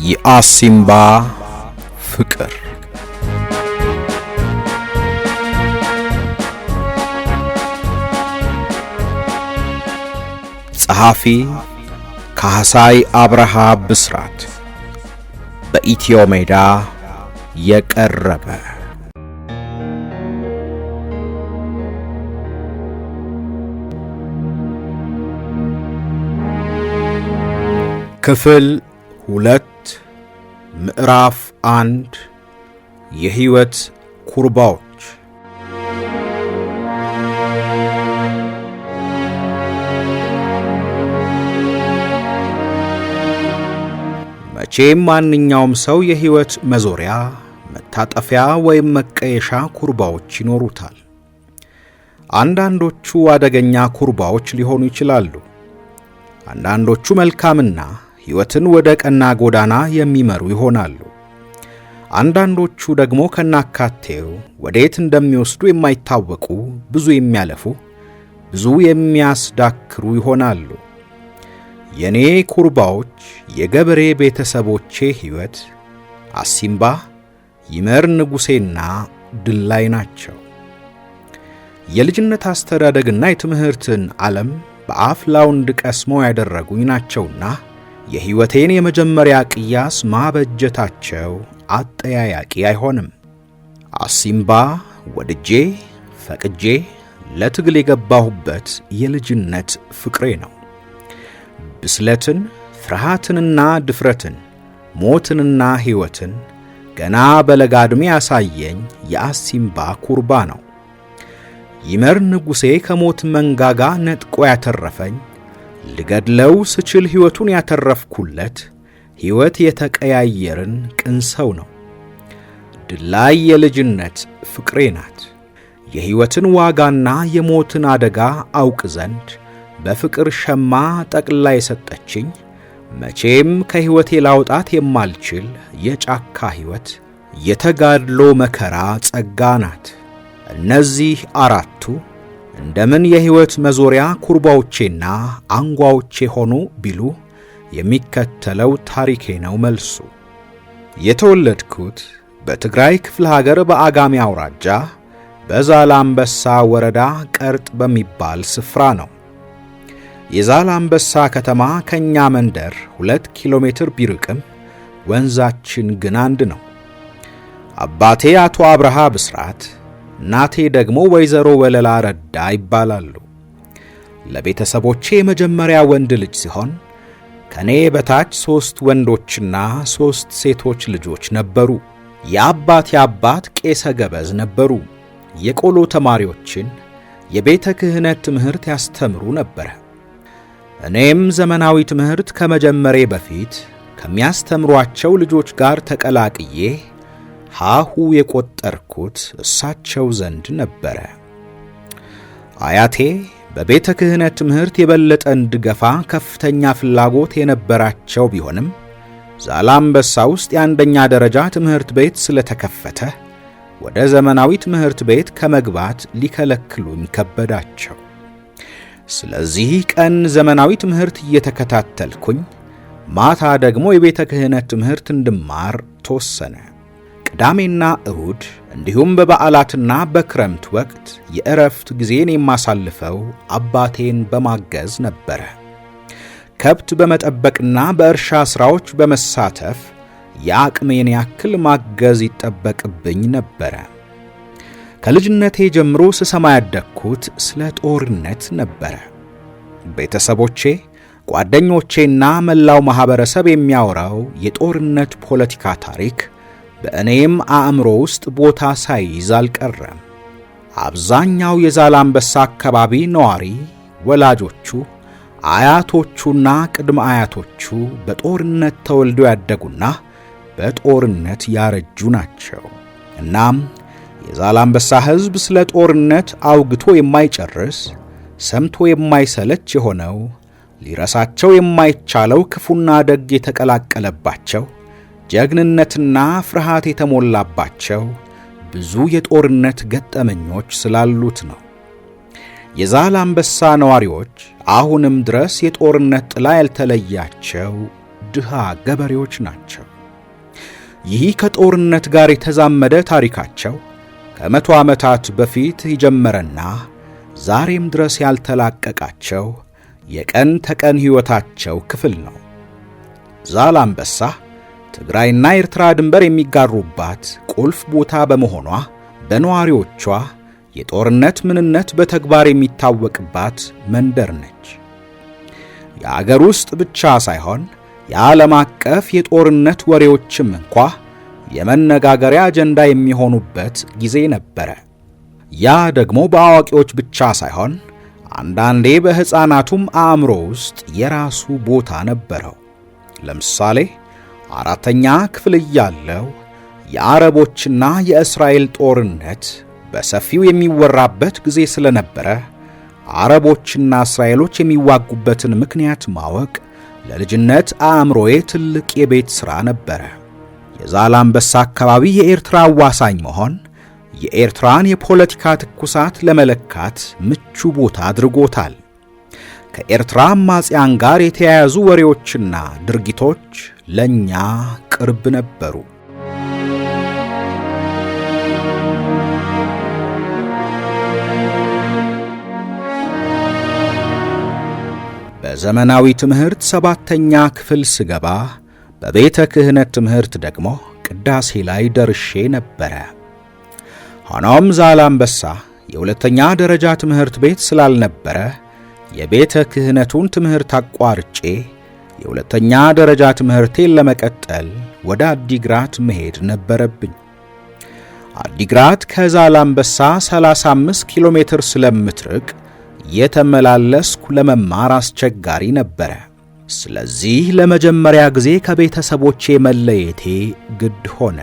የአሲምባ ፍቅር ጸሐፊ ካህሳይ አብርሃ ብስራት በኢትዮ ሜዳ የቀረበ ክፍል 2 ምዕራፍ 1 የህይወት ኩርባዎች። መቼም ማንኛውም ሰው የህይወት መዞሪያ፣ መታጠፊያ ወይም መቀየሻ ኩርባዎች ይኖሩታል። አንዳንዶቹ አደገኛ ኩርባዎች ሊሆኑ ይችላሉ። አንዳንዶቹ መልካምና ሕይወትን ወደ ቀና ጎዳና የሚመሩ ይሆናሉ። አንዳንዶቹ ደግሞ ከናካቴው ወዴት እንደሚወስዱ የማይታወቁ ብዙ የሚያለፉ፣ ብዙ የሚያስዳክሩ ይሆናሉ። የኔ ኩርባዎች የገበሬ ቤተሰቦቼ ሕይወት፣ አሲምባ፣ ይመር ንጉሴና ድላይ ናቸው። የልጅነት አስተዳደግና የትምህርትን ዓለም በአፍላው እንድቀስመው ያደረጉኝ ናቸውና የሕይወቴን የመጀመሪያ ቅያስ ማበጀታቸው አጠያያቂ አይሆንም። አሲምባ ወድጄ ፈቅጄ ለትግል የገባሁበት የልጅነት ፍቅሬ ነው። ብስለትን፣ ፍርሃትንና ድፍረትን፣ ሞትንና ሕይወትን ገና በለጋ ዕድሜ ያሳየኝ የአሲምባ ኩርባ ነው። ይመር ንጉሴ ከሞት መንጋጋ ነጥቆ ያተረፈኝ፣ ልገድለው ስችል ሕይወቱን ያተረፍኩለት፣ ሕይወት የተቀያየርን ቅን ሰው ነው። ድላይ የልጅነት ፍቅሬ ናት። የሕይወትን ዋጋና የሞትን አደጋ አውቅ ዘንድ በፍቅር ሸማ ጠቅላ የሰጠችኝ፣ መቼም ከሕይወቴ ላውጣት የማልችል የጫካ ሕይወት፣ የተጋድሎ መከራ ጸጋ ናት። እነዚህ አራቱ እንደምን የሕይወት መዞሪያ ኩርባዎቼና አንጓዎቼ ሆኑ ቢሉ የሚከተለው ታሪኬ ነው መልሱ። የተወለድኩት በትግራይ ክፍለ ሀገር በአጋሜ አውራጃ በዛላምበሳ ወረዳ ቀርጥ በሚባል ስፍራ ነው። የዛላምበሳ ከተማ ከኛ መንደር 2 ኪሎ ሜትር ቢርቅም ወንዛችን ግን አንድ ነው። አባቴ አቶ አብርሃ ብስራት፣ እናቴ ደግሞ ወይዘሮ ወለላ ረዳ ይባላሉ። ለቤተሰቦቼ የመጀመሪያ ወንድ ልጅ ሲሆን ከኔ በታች 3 ወንዶችና 3 ሴቶች ልጆች ነበሩ። የአባቴ አባት ቄሰ ገበዝ ነበሩ። የቆሎ ተማሪዎችን የቤተ ክህነት ትምህርት ያስተምሩ ነበር። እኔም ዘመናዊ ትምህርት ከመጀመሬ በፊት ከሚያስተምሯቸው ልጆች ጋር ተቀላቅዬ ሃሁ የቆጠርኩት እሳቸው ዘንድ ነበረ። አያቴ በቤተ ክህነት ትምህርት የበለጠ እንድገፋ ከፍተኛ ፍላጎት የነበራቸው ቢሆንም ዛላምበሳ ውስጥ የአንደኛ ደረጃ ትምህርት ቤት ስለተከፈተ ወደ ዘመናዊ ትምህርት ቤት ከመግባት ሊከለክሉኝ ከበዳቸው። ስለዚህ ቀን ዘመናዊ ትምህርት እየተከታተልኩኝ፣ ማታ ደግሞ የቤተ ክህነት ትምህርት እንድማር ተወሰነ። ቅዳሜና እሁድ እንዲሁም በበዓላትና በክረምት ወቅት የእረፍት ጊዜን የማሳልፈው አባቴን በማገዝ ነበረ። ከብት በመጠበቅና በእርሻ ሥራዎች በመሳተፍ የአቅሜን ያክል ማገዝ ይጠበቅብኝ ነበረ። ከልጅነቴ ጀምሮ ስሰማ ያደግኩት ስለ ጦርነት ነበረ። ቤተሰቦቼ፣ ጓደኞቼና መላው ማኅበረሰብ የሚያወራው የጦርነት ፖለቲካ ታሪክ በእኔም አእምሮ ውስጥ ቦታ ሳይይዝ አልቀረም። አብዛኛው የዛላምበሳ አካባቢ ነዋሪ ወላጆቹ፣ አያቶቹና ቅድመ አያቶቹ በጦርነት ተወልደው ያደጉና በጦርነት ያረጁ ናቸው። እናም የዛላምበሳ ሕዝብ ስለ ጦርነት አውግቶ የማይጨርስ፣ ሰምቶ የማይሰለች የሆነው፣ ሊረሳቸው የማይቻለው ክፉና ደግ የተቀላቀለባቸው፣ ጀግንነትና ፍርሃት የተሞላባቸው ብዙ የጦርነት ገጠመኞች ስላሉት ነው። የዛላምበሳ ነዋሪዎች አሁንም ድረስ የጦርነት ጥላ ያልተለያቸው ድሃ ገበሬዎች ናቸው። ይህ ከጦርነት ጋር የተዛመደ ታሪካቸው ከመቶ ዓመታት በፊት የጀመረና ዛሬም ድረስ ያልተላቀቃቸው የቀን ተቀን ሕይወታቸው ክፍል ነው። ዛላምበሳ ትግራይና ኤርትራ ድንበር የሚጋሩባት ቁልፍ ቦታ በመሆኗ በነዋሪዎቿ የጦርነት ምንነት በተግባር የሚታወቅባት መንደር ነች። የአገር ውስጥ ብቻ ሳይሆን የዓለም አቀፍ የጦርነት ወሬዎችም እንኳ የመነጋገሪያ አጀንዳ የሚሆኑበት ጊዜ ነበረ። ያ ደግሞ በአዋቂዎች ብቻ ሳይሆን አንዳንዴ በሕፃናቱም አእምሮ ውስጥ የራሱ ቦታ ነበረው። ለምሳሌ አራተኛ ክፍል እያለሁ የአረቦችና የእስራኤል ጦርነት በሰፊው የሚወራበት ጊዜ ስለነበረ አረቦችና እስራኤሎች የሚዋጉበትን ምክንያት ማወቅ ለልጅነት አእምሮዬ ትልቅ የቤት ሥራ ነበረ። የዛላምበሳ አካባቢ የኤርትራ አዋሳኝ መሆን የኤርትራን የፖለቲካ ትኩሳት ለመለካት ምቹ ቦታ አድርጎታል። ከኤርትራ አማጽያን ጋር የተያያዙ ወሬዎችና ድርጊቶች ለኛ ቅርብ ነበሩ። በዘመናዊ ትምህርት 7ኛ ክፍል ስገባ በቤተ ክህነት ትምህርት ደግሞ ቅዳሴ ላይ ደርሼ ነበረ። ሆኖም ዛላምበሳ የሁለተኛ ደረጃ ትምህርት ቤት ስላልነበረ የቤተ ክህነቱን ትምህርት አቋርጬ የሁለተኛ ደረጃ ትምህርቴን ለመቀጠል ወደ አዲግራት መሄድ ነበረብኝ። አዲግራት ከዛላምበሳ 35 ኪሎ ሜትር ስለምትርቅ የተመላለስኩ ለመማር አስቸጋሪ ነበረ። ስለዚህ ለመጀመሪያ ጊዜ ከቤተሰቦቼ መለየቴ ግድ ሆነ።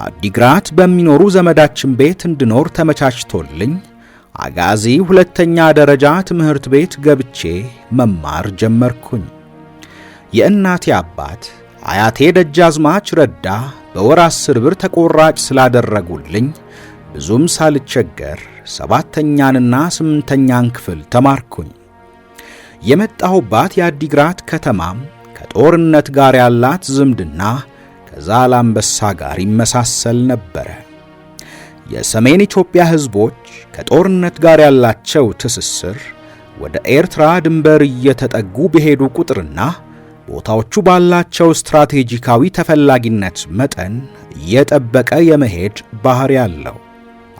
አዲግራት በሚኖሩ ዘመዳችን ቤት እንድኖር ተመቻችቶልኝ አጋዚ ሁለተኛ ደረጃ ትምህርት ቤት ገብቼ መማር ጀመርኩኝ። የእናቴ አባት አያቴ ደጃዝማች ረዳ በወር 10 ብር ተቆራጭ ስላደረጉልኝ ብዙም ሳልቸገር 7ኛንና 8ኛን ክፍል ተማርኩኝ። የመጣሁባት የአዲግራት ከተማም ከጦርነት ጋር ያላት ዝምድና ከዛላምበሳ ጋር ይመሳሰል ነበረ። የሰሜን ኢትዮጵያ ሕዝቦች ከጦርነት ጋር ያላቸው ትስስር ወደ ኤርትራ ድንበር እየተጠጉ በሄዱ ቁጥርና ቦታዎቹ ባላቸው ስትራቴጂካዊ ተፈላጊነት መጠን እየጠበቀ የመሄድ ባህሪ ያለው።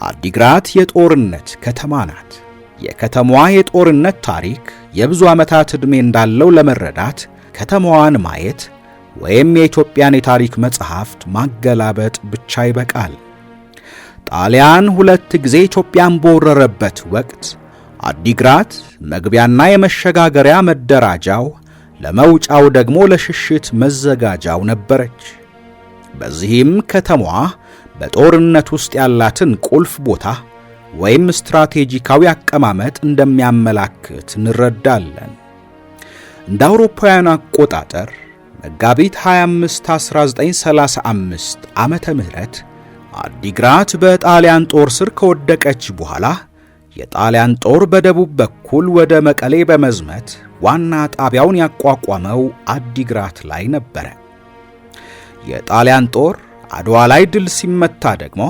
አዲግራት የጦርነት ከተማ ናት። የከተማዋ የጦርነት ታሪክ የብዙ ዓመታት ዕድሜ እንዳለው ለመረዳት ከተማዋን ማየት ወይም የኢትዮጵያን የታሪክ መጽሐፍት ማገላበጥ ብቻ ይበቃል። ጣሊያን 2 ጊዜ ኢትዮጵያን በወረረበት ወቅት አዲግራት መግቢያና የመሸጋገሪያ መደራጃው፣ ለመውጫው ደግሞ ለሽሽት መዘጋጃው ነበረች። በዚህም ከተማዋ በጦርነት ውስጥ ያላትን ቁልፍ ቦታ ወይም ስትራቴጂካዊ አቀማመጥ እንደሚያመላክት እንረዳለን። እንደ አውሮፓውያን አቆጣጠር መጋቢት 25 1935 ዓመተ ምህረት አዲግራት በጣሊያን ጦር ስር ከወደቀች በኋላ የጣሊያን ጦር በደቡብ በኩል ወደ መቀሌ በመዝመት ዋና ጣቢያውን ያቋቋመው አዲግራት ላይ ነበረ። የጣሊያን ጦር አድዋ ላይ ድል ሲመታ ደግሞ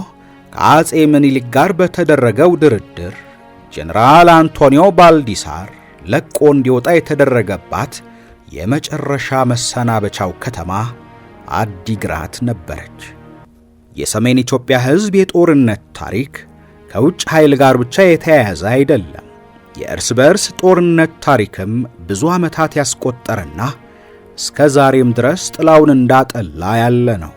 ከአጼ ምኒልክ ጋር በተደረገው ድርድር ጀነራል አንቶኒዮ ባልዲሳር ለቆ እንዲወጣ የተደረገባት የመጨረሻ መሰናበቻው ከተማ አዲግራት ነበረች። የሰሜን ኢትዮጵያ ሕዝብ የጦርነት ታሪክ ከውጭ ኃይል ጋር ብቻ የተያያዘ አይደለም። የእርስ በርስ ጦርነት ታሪክም ብዙ ዓመታት ያስቆጠረና እስከ ዛሬም ድረስ ጥላውን እንዳጠላ ያለ ነው።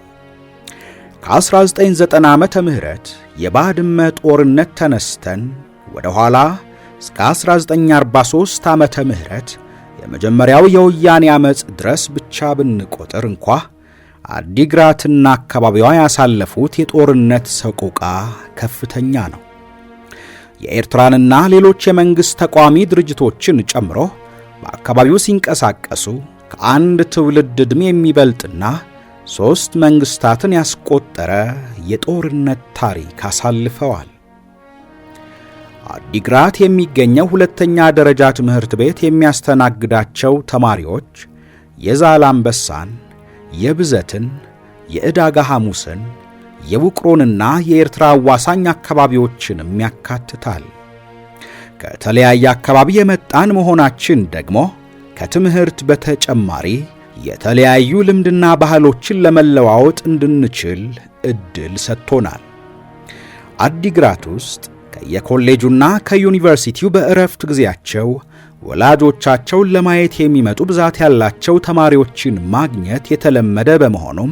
ከ1990 ዓመተ ምህረት የባድመ ጦርነት ተነስተን ወደ ኋላ እስከ 1943 ዓመተ ምህረት የመጀመሪያው የወያኔ ዓመፅ ድረስ ብቻ ብንቆጥር እንኳ አዲግራትና አካባቢዋ ያሳለፉት የጦርነት ሰቆቃ ከፍተኛ ነው። የኤርትራንና ሌሎች የመንግሥት ተቋሚ ድርጅቶችን ጨምሮ በአካባቢው ሲንቀሳቀሱ ከአንድ ትውልድ ዕድሜ የሚበልጥና 3 መንግሥታትን ያስቆጠረ የጦርነት ታሪክ አሳልፈዋል። አዲግራት የሚገኘው ሁለተኛ ደረጃ ትምህርት ቤት የሚያስተናግዳቸው ተማሪዎች የዛላምበሳን፣ የብዘትን፣ የዕዳጋ ሐሙስን፣ የውቅሮንና የኤርትራ አዋሳኝ አካባቢዎችንም ያካትታል። ከተለያየ አካባቢ የመጣን መሆናችን ደግሞ ከትምህርት በተጨማሪ የተለያዩ ልምድና ባህሎችን ለመለዋወጥ እንድንችል ዕድል ሰጥቶናል። አዲግራት ውስጥ ከየኮሌጁና ከዩኒቨርሲቲው በእረፍት ጊዜያቸው ወላጆቻቸውን ለማየት የሚመጡ ብዛት ያላቸው ተማሪዎችን ማግኘት የተለመደ በመሆኑም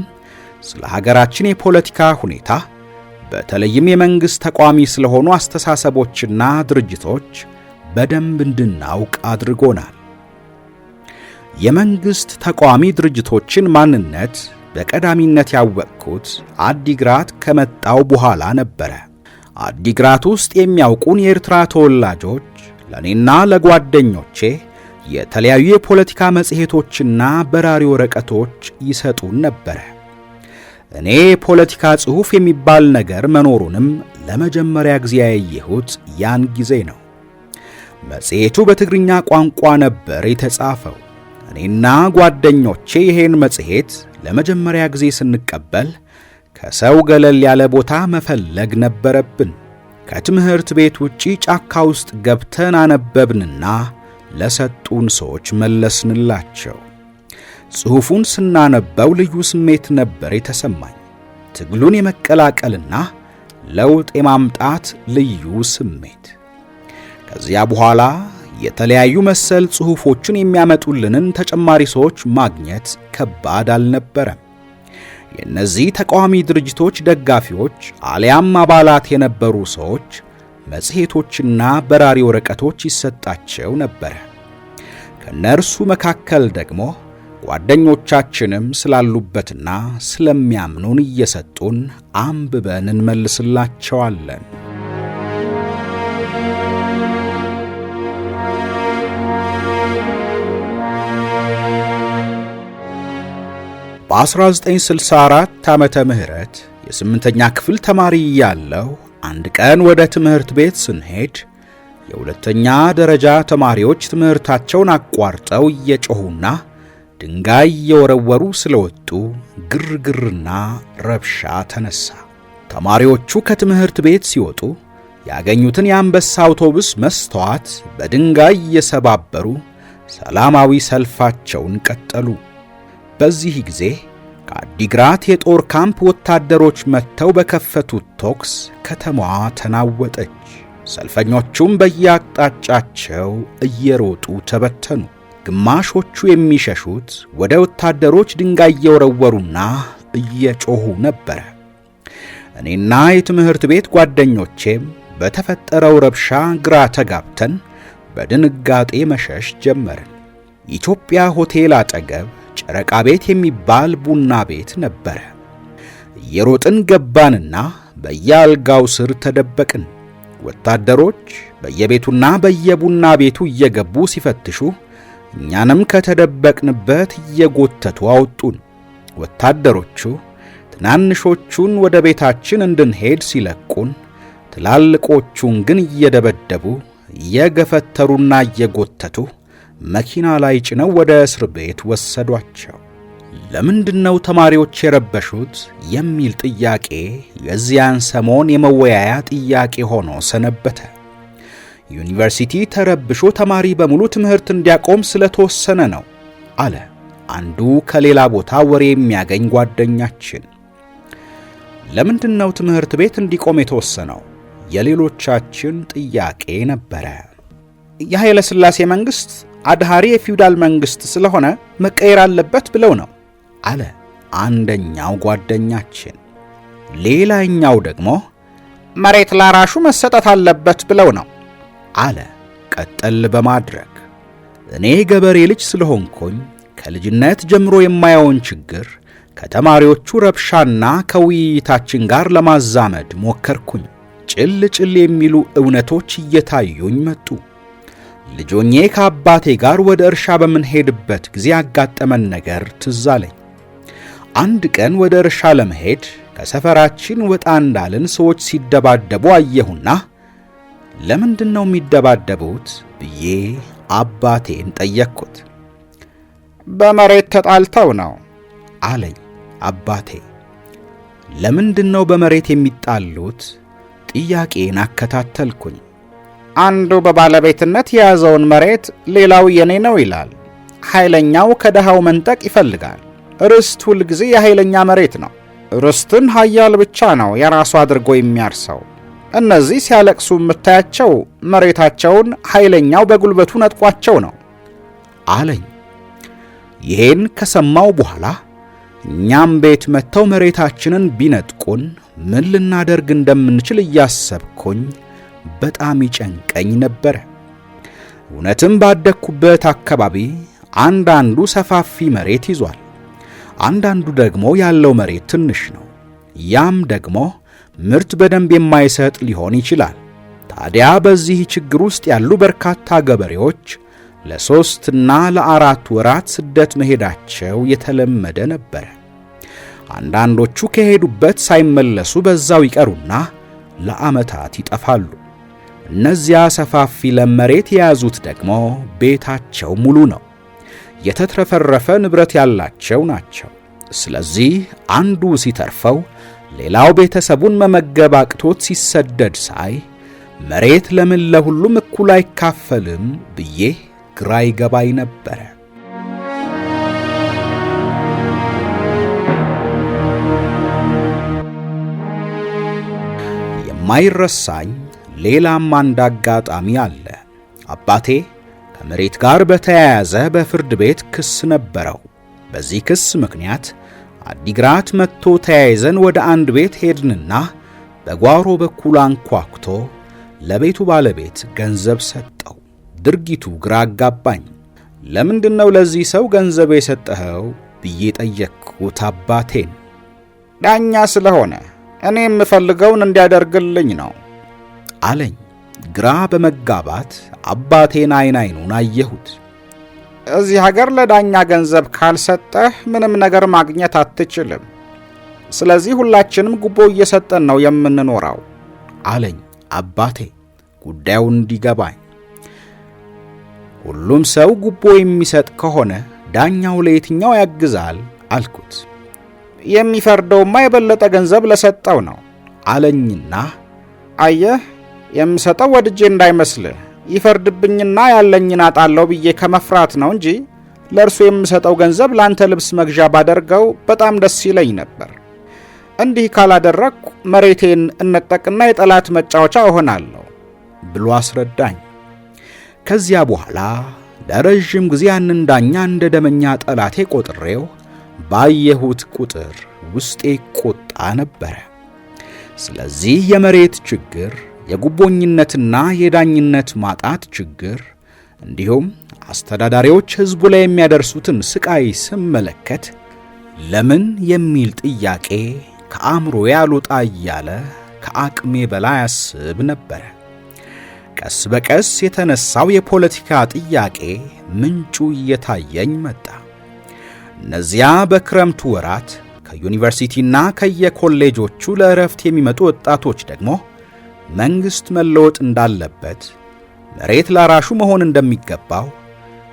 ስለ ሀገራችን የፖለቲካ ሁኔታ በተለይም የመንግሥት ተቋሚ ስለሆኑ አስተሳሰቦችና ድርጅቶች በደንብ እንድናውቅ አድርጎናል። የመንግሥት ተቋሚ ድርጅቶችን ማንነት በቀዳሚነት ያወቅኩት አዲግራት ከመጣው በኋላ ነበረ። አዲግራት ውስጥ የሚያውቁን የኤርትራ ተወላጆች ለእኔና ለጓደኞቼ የተለያዩ የፖለቲካ መጽሔቶችና በራሪ ወረቀቶች ይሰጡን ነበረ። እኔ የፖለቲካ ጽሑፍ የሚባል ነገር መኖሩንም ለመጀመሪያ ጊዜ ያየሁት ያን ጊዜ ነው። መጽሔቱ በትግርኛ ቋንቋ ነበር የተጻፈው። እኔና ጓደኞቼ ይሄን መጽሔት ለመጀመሪያ ጊዜ ስንቀበል ከሰው ገለል ያለ ቦታ መፈለግ ነበረብን። ከትምህርት ቤት ውጪ ጫካ ውስጥ ገብተን አነበብንና ለሰጡን ሰዎች መለስንላቸው። ጽሑፉን ስናነበው ልዩ ስሜት ነበር የተሰማኝ። ትግሉን የመቀላቀልና ለውጥ የማምጣት ልዩ ስሜት። ከዚያ በኋላ የተለያዩ መሰል ጽሑፎችን የሚያመጡልንን ተጨማሪ ሰዎች ማግኘት ከባድ አልነበረም። የእነዚህ ተቃዋሚ ድርጅቶች ደጋፊዎች አሊያም አባላት የነበሩ ሰዎች መጽሔቶችና በራሪ ወረቀቶች ይሰጣቸው ነበር። ከነርሱ መካከል ደግሞ ጓደኞቻችንም ስላሉበትና ስለሚያምኑን እየሰጡን አንብበን እንመልስላቸዋለን። በ1964 ዓመተ ምህረት የስምንተኛ ክፍል ተማሪ ያለው አንድ ቀን ወደ ትምህርት ቤት ስንሄድ የሁለተኛ ደረጃ ተማሪዎች ትምህርታቸውን አቋርጠው እየጮሁና ድንጋይ እየወረወሩ ስለወጡ ግርግርና ረብሻ ተነሳ። ተማሪዎቹ ከትምህርት ቤት ሲወጡ ያገኙትን የአንበሳ አውቶቡስ መስተዋት በድንጋይ እየሰባበሩ ሰላማዊ ሰልፋቸውን ቀጠሉ። በዚህ ጊዜ ከአዲግራት የጦር ካምፕ ወታደሮች መጥተው በከፈቱት ተኩስ ከተማዋ ተናወጠች። ሰልፈኞቹም በየአቅጣጫቸው እየሮጡ ተበተኑ። ግማሾቹ የሚሸሹት ወደ ወታደሮች ድንጋይ እየወረወሩና እየጮሁ ነበር። እኔና የትምህርት ቤት ጓደኞቼም በተፈጠረው ረብሻ ግራ ተጋብተን በድንጋጤ መሸሽ ጀመርን። ኢትዮጵያ ሆቴል አጠገብ ጨረቃ ቤት የሚባል ቡና ቤት ነበረ። እየሮጥን ገባንና በየአልጋው ስር ተደበቅን። ወታደሮች በየቤቱና በየቡና ቤቱ እየገቡ ሲፈትሹ እኛንም ከተደበቅንበት እየጎተቱ አወጡን። ወታደሮቹ ትናንሾቹን ወደ ቤታችን እንድንሄድ ሲለቁን፣ ትላልቆቹን ግን እየደበደቡ እየገፈተሩና እየጎተቱ መኪና ላይ ጭነው ወደ እስር ቤት ወሰዷቸው። ለምንድነው ተማሪዎች የረበሹት የሚል ጥያቄ የዚያን ሰሞን የመወያያ ጥያቄ ሆኖ ሰነበተ። ዩኒቨርሲቲ ተረብሾ ተማሪ በሙሉ ትምህርት እንዲያቆም ስለተወሰነ ነው አለ አንዱ ከሌላ ቦታ ወሬ የሚያገኝ ጓደኛችን። ለምንድነው ትምህርት ቤት እንዲቆም የተወሰነው? የሌሎቻችን ጥያቄ ነበረ። የኃይለ ሥላሴ መንግስት አድሃሪ የፊውዳል መንግስት ስለሆነ መቀየር አለበት ብለው ነው አለ አንደኛው ጓደኛችን። ሌላኛው ደግሞ መሬት ላራሹ መሰጠት አለበት ብለው ነው አለ ቀጠል በማድረግ። እኔ ገበሬ ልጅ ስለሆንኩኝ ከልጅነት ጀምሮ የማየውን ችግር ከተማሪዎቹ ረብሻና ከውይይታችን ጋር ለማዛመድ ሞከርኩኝ። ጭል ጭል የሚሉ እውነቶች እየታዩኝ መጡ። ልጆኜ ከአባቴ ጋር ወደ እርሻ በምንሄድበት ጊዜ ያጋጠመን ነገር ትዝ አለኝ። አንድ ቀን ወደ እርሻ ለመሄድ ከሰፈራችን ወጣ እንዳልን ሰዎች ሲደባደቡ አየሁና ለምንድነው የሚደባደቡት ብዬ አባቴን ጠየቅኩት። በመሬት ተጣልተው ነው አለኝ አባቴ። ለምንድነው በመሬት የሚጣሉት? ጥያቄን አከታተልኩኝ። አንዱ በባለቤትነት የያዘውን መሬት ሌላው የኔ ነው ይላል። ኃይለኛው ከደሃው መንጠቅ ይፈልጋል። ርስት ሁል ጊዜ የኃይለኛ መሬት ነው። ርስትን ኃያል ብቻ ነው የራሱ አድርጎ የሚያርሰው። እነዚህ ሲያለቅሱ የምታያቸው መሬታቸውን ኃይለኛው በጉልበቱ ነጥቋቸው ነው አለኝ። ይሄን ከሰማው በኋላ እኛም ቤት መጥተው መሬታችንን ቢነጥቁን ምን ልናደርግ እንደምንችል እያሰብኩኝ በጣም ይጨንቀኝ ነበር። እውነትም ባደግኩበት አካባቢ አንዳንዱ ሰፋፊ መሬት ይዟል፣ አንዳንዱ ደግሞ ያለው መሬት ትንሽ ነው። ያም ደግሞ ምርት በደንብ የማይሰጥ ሊሆን ይችላል። ታዲያ በዚህ ችግር ውስጥ ያሉ በርካታ ገበሬዎች ለ3 እና ለ4 ወራት ስደት መሄዳቸው የተለመደ ነበር። አንዳንዶቹ ከሄዱበት ሳይመለሱ በዛው ይቀሩና ለዓመታት ይጠፋሉ። እነዚያ ሰፋፊ ለም መሬት የያዙት ደግሞ ቤታቸው ሙሉ ነው፣ የተትረፈረፈ ንብረት ያላቸው ናቸው። ስለዚህ አንዱ ሲተርፈው ሌላው ቤተሰቡን መመገብ አቅቶት ሲሰደድ ሳይ መሬት ለምን ለሁሉም እኩል አይካፈልም ብዬ ግራ ይገባኝ ነበር። የማይረሳኝ ሌላም አንድ አጋጣሚ አለ። አባቴ ከመሬት ጋር በተያያዘ በፍርድ ቤት ክስ ነበረው። በዚህ ክስ ምክንያት አዲግራት መጥቶ ተያይዘን ወደ አንድ ቤት ሄድንና በጓሮ በኩል አንኳኩቶ ለቤቱ ባለቤት ገንዘብ ሰጠው። ድርጊቱ ግራ አጋባኝ። ለምንድነው ለዚህ ሰው ገንዘብ የሰጠኸው ብዬ ጠየቅኩት አባቴን። ዳኛ ስለሆነ እኔ የምፈልገውን እንዲያደርግልኝ ነው አለኝ። ግራ በመጋባት አባቴን አይኑን አየሁት። እዚህ ሀገር ለዳኛ ገንዘብ ካልሰጠህ ምንም ነገር ማግኘት አትችልም። ስለዚህ ሁላችንም ጉቦ እየሰጠን ነው የምንኖረው አለኝ አባቴ ጉዳዩን እንዲገባኝ። ሁሉም ሰው ጉቦ የሚሰጥ ከሆነ ዳኛው ለየትኛው ያግዛል አልኩት። የሚፈርደውማ የበለጠ ገንዘብ ለሰጠው ነው አለኝና አየህ የምሰጠው ወድጄ እንዳይመስልህ ይፈርድብኝና ያለኝን አጣለው ብዬ ከመፍራት ነው እንጂ ለእርሱ የምሰጠው ገንዘብ ላንተ ልብስ መግዣ ባደርገው በጣም ደስ ይለኝ ነበር። እንዲህ ካላደረግኩ መሬቴን እነጠቅና የጠላት መጫወቻ እሆናለሁ ብሎ አስረዳኝ። ከዚያ በኋላ ለረጅም ጊዜ ያንን ዳኛ እንደ ደመኛ ጠላቴ ቆጥሬው ባየሁት ቁጥር ውስጤ ቆጣ ነበረ። ስለዚህ የመሬት ችግር፣ የጉቦኝነትና የዳኝነት ማጣት ችግር እንዲሁም አስተዳዳሪዎች ሕዝቡ ላይ የሚያደርሱትን ስቃይ ስመለከት ለምን የሚል ጥያቄ ከአእምሮዬ አልወጣ እያለ ከአቅሜ በላይ አስብ ነበር። ቀስ በቀስ የተነሳው የፖለቲካ ጥያቄ ምንጩ እየታየኝ መጣ። እነዚያ በክረምቱ ወራት ከዩኒቨርሲቲና ከየኮሌጆቹ ለእረፍት የሚመጡ ወጣቶች ደግሞ መንግሥት መለወጥ እንዳለበት፣ መሬት ላራሹ መሆን እንደሚገባው፣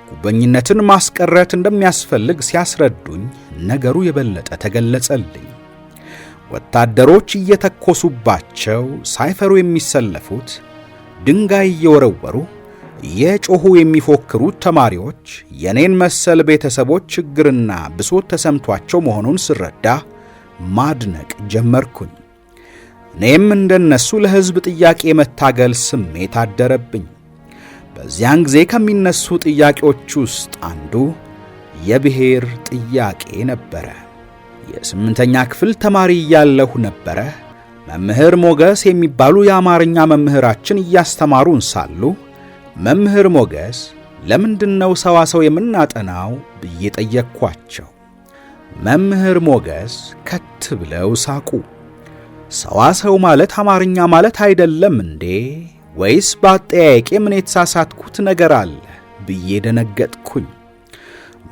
ጉበኝነትን ማስቀረት እንደሚያስፈልግ ሲያስረዱኝ ነገሩ የበለጠ ተገለጸልኝ። ወታደሮች እየተኮሱባቸው ሳይፈሩ የሚሰለፉት፣ ድንጋይ እየወረወሩ እየጮኹ የሚፎክሩት ተማሪዎች የኔን መሰል ቤተሰቦች ችግርና ብሶት ተሰምቷቸው መሆኑን ስረዳ ማድነቅ ጀመርኩኝ። እኔም እንደነሱ ለሕዝብ ጥያቄ መታገል ስሜት አደረብኝ። በዚያን ጊዜ ከሚነሱ ጥያቄዎች ውስጥ አንዱ የብሔር ጥያቄ ነበረ። የ8ኛ ክፍል ተማሪ እያለሁ ነበረ መምህር ሞገስ የሚባሉ የአማርኛ መምህራችን እያስተማሩን ሳሉ መምህር ሞገስ ለምንድነው ሰዋሰው የምናጠናው ብዬ ጠየቅኳቸው። መምህር ሞገስ ከት ብለው ሳቁ። ሰዋሰው ማለት አማርኛ ማለት አይደለም እንዴ? ወይስ በአጠያየቄ ምን የተሳሳትኩት ነገር አለ ብዬ ደነገጥኩኝ።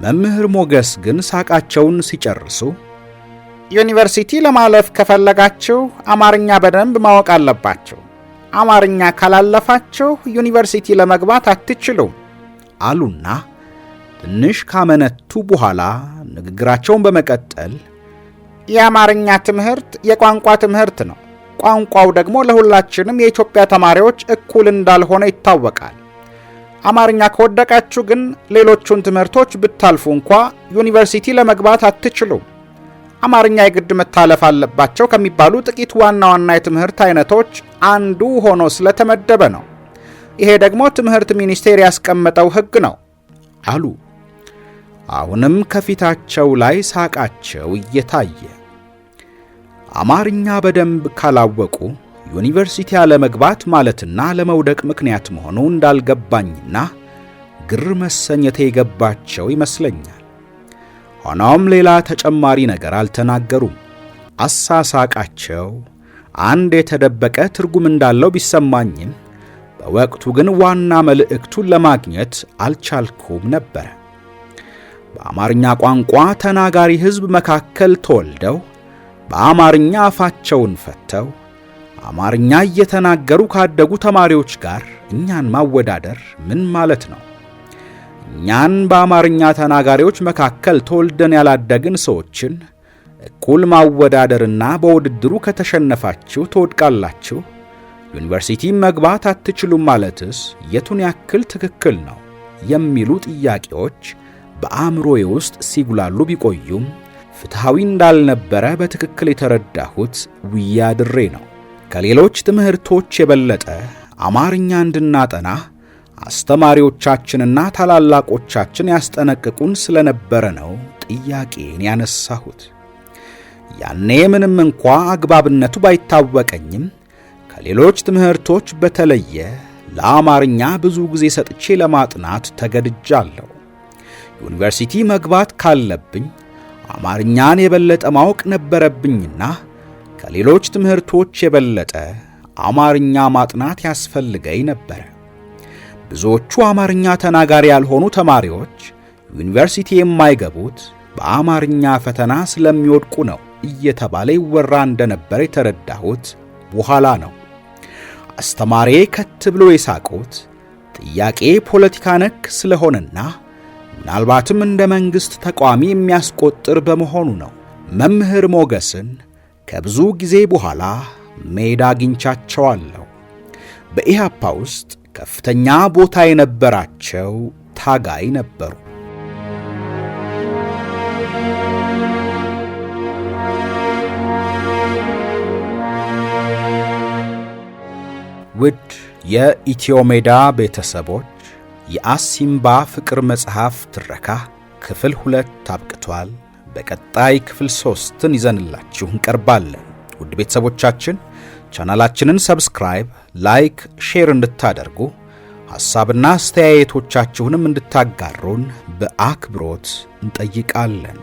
መምህር ሞገስ ግን ሳቃቸውን ሲጨርሱ ዩኒቨርሲቲ ለማለፍ ከፈለጋችሁ አማርኛ በደንብ ማወቅ አለባችሁ። አማርኛ ካላለፋችሁ ዩኒቨርሲቲ ለመግባት አትችሉም አሉና ትንሽ ካመነቱ በኋላ ንግግራቸውን በመቀጠል የአማርኛ ትምህርት የቋንቋ ትምህርት ነው። ቋንቋው ደግሞ ለሁላችንም የኢትዮጵያ ተማሪዎች እኩል እንዳልሆነ ይታወቃል። አማርኛ ከወደቃችሁ ግን ሌሎቹን ትምህርቶች ብታልፉ እንኳ ዩኒቨርሲቲ ለመግባት አትችሉም። አማርኛ የግድ መታለፍ አለባቸው ከሚባሉ ጥቂት ዋና ዋና የትምህርት አይነቶች አንዱ ሆኖ ስለተመደበ ነው። ይሄ ደግሞ ትምህርት ሚኒስቴር ያስቀመጠው ሕግ ነው አሉ። አሁንም ከፊታቸው ላይ ሳቃቸው እየታየ አማርኛ በደንብ ካላወቁ ዩኒቨርሲቲ አለመግባት ማለትና ለመውደቅ ምክንያት መሆኑ እንዳልገባኝና ግር መሰኘቴ የገባቸው ይመስለኛል። ሆኖም ሌላ ተጨማሪ ነገር አልተናገሩም። አሳሳቃቸው አንድ የተደበቀ ትርጉም እንዳለው ቢሰማኝም በወቅቱ ግን ዋና መልእክቱን ለማግኘት አልቻልኩም ነበር። በአማርኛ ቋንቋ ተናጋሪ ሕዝብ መካከል ተወልደው በአማርኛ አፋቸውን ፈተው አማርኛ እየተናገሩ ካደጉ ተማሪዎች ጋር እኛን ማወዳደር ምን ማለት ነው? እኛን በአማርኛ ተናጋሪዎች መካከል ተወልደን ያላደግን ሰዎችን እኩል ማወዳደርና በውድድሩ ከተሸነፋችሁ ትወድቃላችሁ፣ ዩኒቨርሲቲ መግባት አትችሉም ማለትስ የቱን ያክል ትክክል ነው? የሚሉ ጥያቄዎች በአእምሮዬ ውስጥ ሲጉላሉ ቢቆዩም ፍትሐዊ እንዳልነበረ በትክክል የተረዳሁት ውዬ አድሬ ነው። ከሌሎች ትምህርቶች የበለጠ አማርኛ እንድናጠና አስተማሪዎቻችንና ታላላቆቻችን ያስጠነቅቁን ስለነበረ ነው ጥያቄን ያነሳሁት። ያኔ ምንም እንኳ አግባብነቱ ባይታወቀኝም ከሌሎች ትምህርቶች በተለየ ለአማርኛ ብዙ ጊዜ ሰጥቼ ለማጥናት ተገድጃለሁ። ዩኒቨርሲቲ መግባት ካለብኝ አማርኛን የበለጠ ማወቅ ነበረብኝና ከሌሎች ትምህርቶች የበለጠ አማርኛ ማጥናት ያስፈልገኝ ነበር። ብዙዎቹ አማርኛ ተናጋሪ ያልሆኑ ተማሪዎች ዩኒቨርሲቲ የማይገቡት በአማርኛ ፈተና ስለሚወድቁ ነው እየተባለ ይወራ እንደነበር የተረዳሁት በኋላ ነው። አስተማሪ ከት ብሎ የሳቁት ጥያቄ ፖለቲካ ነክ ስለሆነና ምናልባትም እንደ መንግሥት ተቃዋሚ የሚያስቆጥር በመሆኑ ነው። መምህር ሞገስን ከብዙ ጊዜ በኋላ ሜዳ አግኝቻቸዋለሁ። በኢሃፓ ውስጥ ከፍተኛ ቦታ የነበራቸው ታጋይ ነበሩ። ውድ የኢትዮ ሜዳ ቤተሰቦች የአሲምባ ፍቅር መጽሐፍ ትረካ ክፍል 2 አብቅቷል። በቀጣይ ክፍል 3ን ይዘንላችሁ እንቀርባለን። ውድ ቤተሰቦቻችን ቻናላችንን ሰብስክራይብ፣ ላይክ፣ ሼር እንድታደርጉ ሐሳብና አስተያየቶቻችሁንም እንድታጋሩን በአክብሮት እንጠይቃለን።